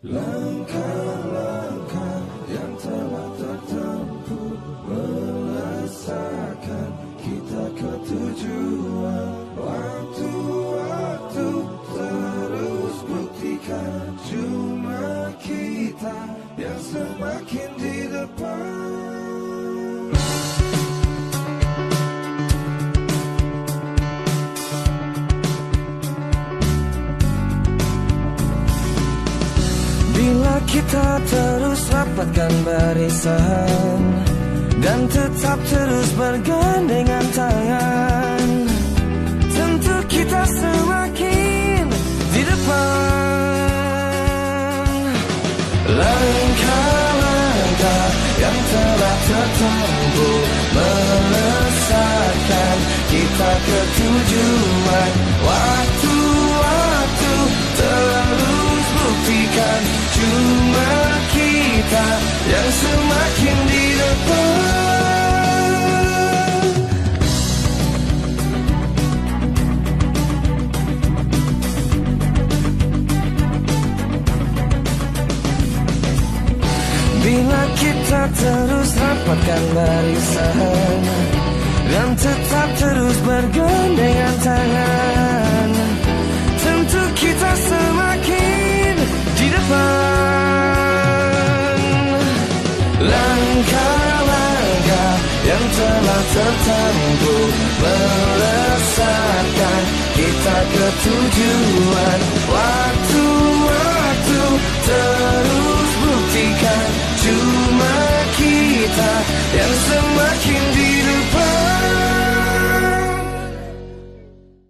Langkah-langkah yang telah tertempuh melesatkan kita ke tujuan. Waktu-waktu terus buktikan cuma kita yang semakin di depan. Bila kita terus rapatkan barisan dan tetap terus bergandengan tangan, tentu kita semakin di depan. Langkah-langkah yang telah tertempuh melesatkan kita ke tujuan. Waktu-waktu terus buktikan cuma kita yang semakin di depan. Bila kita terus rapatkan barisan dan tetap terus bergandengan tangan, tentu kita semakin di depan. Langkah-langkah yang telah tertempuh melesatkan kita ke tujuan. Waktu-waktu terus buktikan cuma kita yang